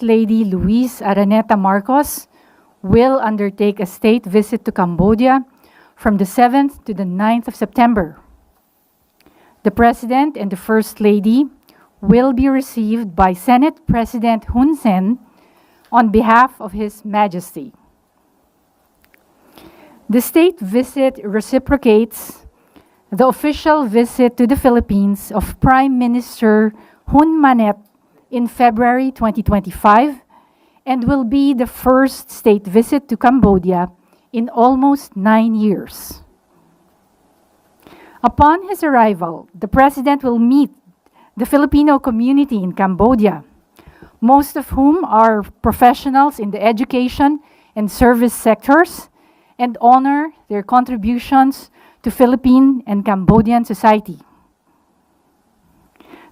First Lady Luis Araneta Marcos will undertake a state visit to Cambodia from the 7th to the 9th of September. The President and the First Lady will be received by Senate President Hun Sen on behalf of His Majesty. The state visit reciprocates the official visit to the Philippines of Prime Minister Hun Manet in February 2025 and will be the first state visit to Cambodia in almost 9 years. Upon his arrival, the President will meet the Filipino community in Cambodia, most of whom are professionals in the education and service sectors, and honor their contributions to Philippine and Cambodian society.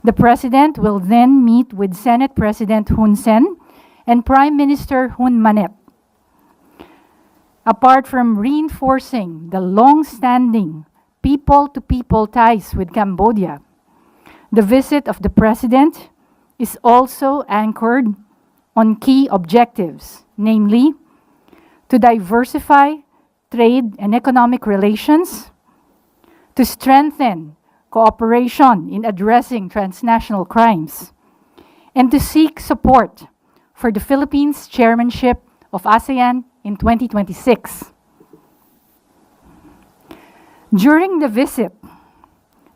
The President will then meet with Senate President Hun Sen and Prime Minister Hun Manet. Apart from reinforcing the long-standing people-to-people ties with Cambodia, the visit of the President is also anchored on key objectives, namely, to diversify trade and economic relations, to strengthen cooperation in addressing transnational crimes, and to seek support for the Philippines' chairmanship of ASEAN in 2026. During the visit,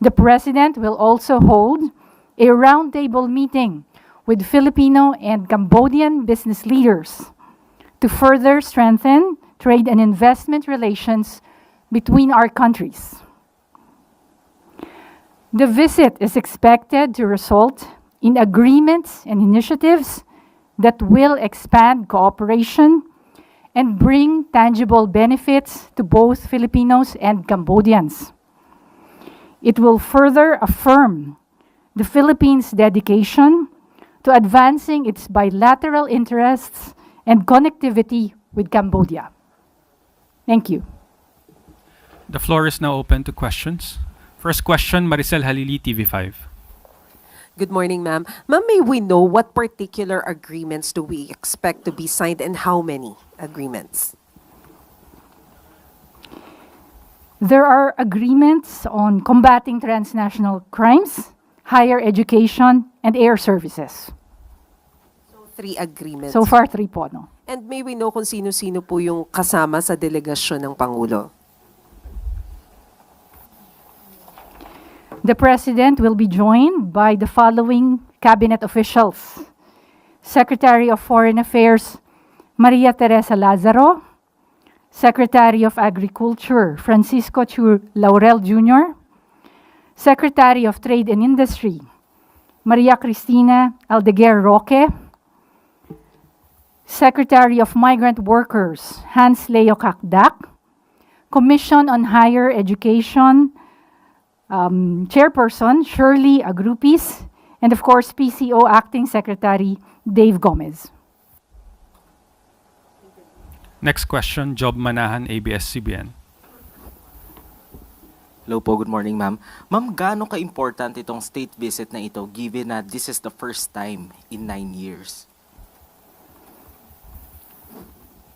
the President will also hold a roundtable meeting with Filipino and Cambodian business leaders to further strengthen trade and investment relations between our countries. The visit is expected to result in agreements and initiatives that will expand cooperation and bring tangible benefits to both Filipinos and Cambodians. It will further affirm the Philippines' dedication to advancing its bilateral interests and connectivity with Cambodia. Thank you. The floor is now open to questions. First question, Maricel Halili, TV5. Good morning, ma'am. Ma'am, may we know what particular agreements do we expect to be signed and how many agreements? There are agreements on combating transnational crimes, higher education, and air services. So, 3 agreements. So far, 3 po, no? And may we know kung sino-sino po yung kasama sa delegasyon ng Pangulo? The President will be joined by the following cabinet officials: Secretary of Foreign Affairs, Maria Teresa Lazaro; Secretary of Agriculture, Francisco Chu Laurel Jr.; Secretary of Trade and Industry, Maria Cristina Aldeguer Roque; Secretary of Migrant Workers, Hans Leo Kakdak; Commission on Higher Education, Chairperson Shirley Agrupis, and of course, PCO Acting Secretary Dave Gomez. Next question, Job Manahan, ABS-CBN. Hello po, good morning ma'am. Ma'am, gaano ka-important itong state visit na ito given na this is the first time in 9 years?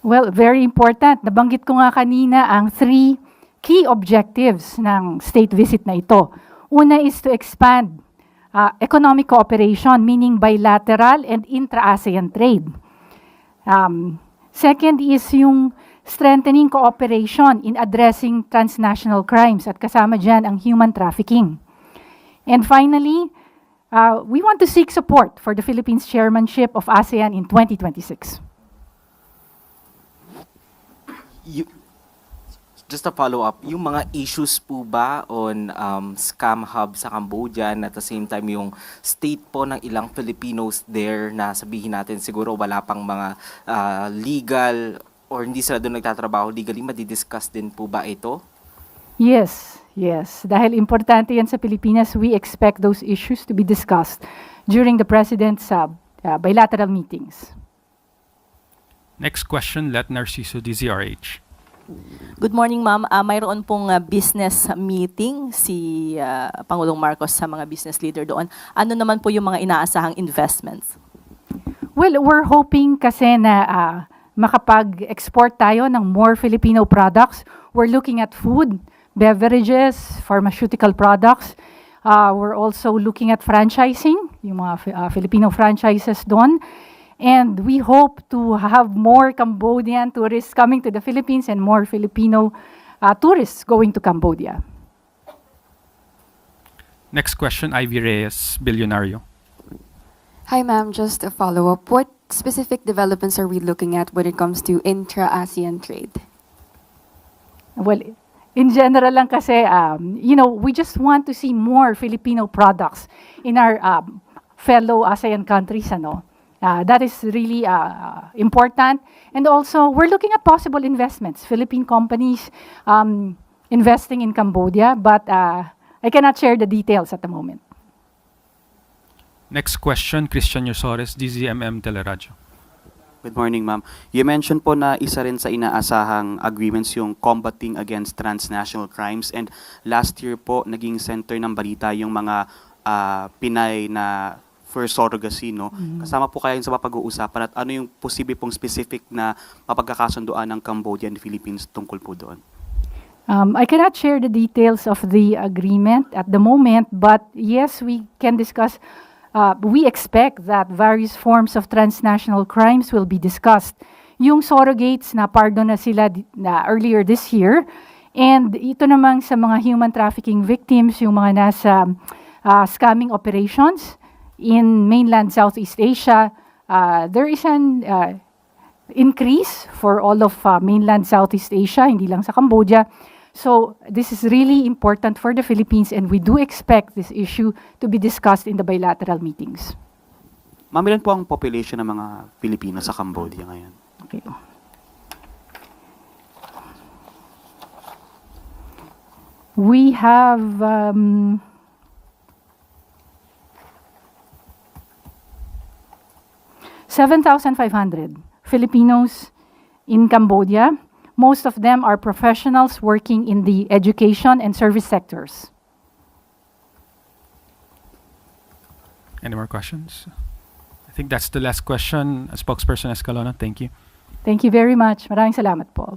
Well, very important. Nabanggit ko nga kanina ang 3 key objectives ng state visit na ito. Una is to expand economic cooperation, meaning bilateral and intra-ASEAN trade. Second is yung strengthening cooperation in addressing transnational crimes at kasama dyan ang human trafficking. And finally, we want to seek support for the Philippines chairmanship of ASEAN in 2026. Just a follow-up, yung mga issues po ba on scam hub sa Cambodia and at the same time yung state po ng ilang Filipinos there na sabihin natin siguro wala pang mga legal or hindi sila doon nagtatrabaho legally, madidiscuss din po ba ito? Yes. Dahil importante yan sa Pilipinas, we expect those issues to be discussed during the President's bilateral meetings. Next question, Let Narciso, DZRH. Good morning, ma'am. Mayroon pong business meeting si Pangulong Marcos sa mga business leader doon. Ano naman po yung mga inaasahang investments? Well, we're hoping kasi na makapag-export tayo ng more Filipino products. We're looking at food, beverages, pharmaceutical products. We're also looking at franchising, yung mga Filipino franchises doon. And we hope to have more Cambodian tourists coming to the Philippines and more Filipino tourists going to Cambodia. Next question, Ivy Reyes, Billionario. Hi, ma'am. Just a follow-up. What specific developments are we looking at when it comes to intra-ASEAN trade? Well, in general lang kasi, we just want to see more Filipino products in our fellow ASEAN countries, that is really important. And also, we're looking at possible investments, Philippine companies investing in Cambodia, but I cannot share the details at the moment. Next question, Christian Yosores, DZMM Teleradyo. Good morning, ma'am. You mentioned po na isa rin sa inaasahang agreements yung combating against transnational crimes, and last year po naging center ng balita yung mga Pinay na for surrogacy, no? Kasama po kayo sa mapag-uusapan at ano yung posible pong specific na mapagkakasunduan ng Cambodia and Philippines tungkol po doon? I cannot share the details of the agreement at the moment, but yes, we can discuss. We expect that various forms of transnational crimes will be discussed. Yung surrogates na pardon na sila earlier this year, and ito namang sa mga human trafficking victims, yung mga nasa scamming operations in mainland Southeast Asia, there is an increase for all of mainland Southeast Asia, hindi lang sa Cambodia. So this is really important for the Philippines, and we do expect this issue to be discussed in the bilateral meetings. Ma'am, ilan po ang population ng mga Pilipino sa Cambodia ngayon? Okay. We have 7,500 Filipinos in Cambodia. Most of them are professionals working in the education and service sectors. Any more questions? I think that's the last question. Spokesperson Escalona, thank you. Thank you very much. Maraming salamat po.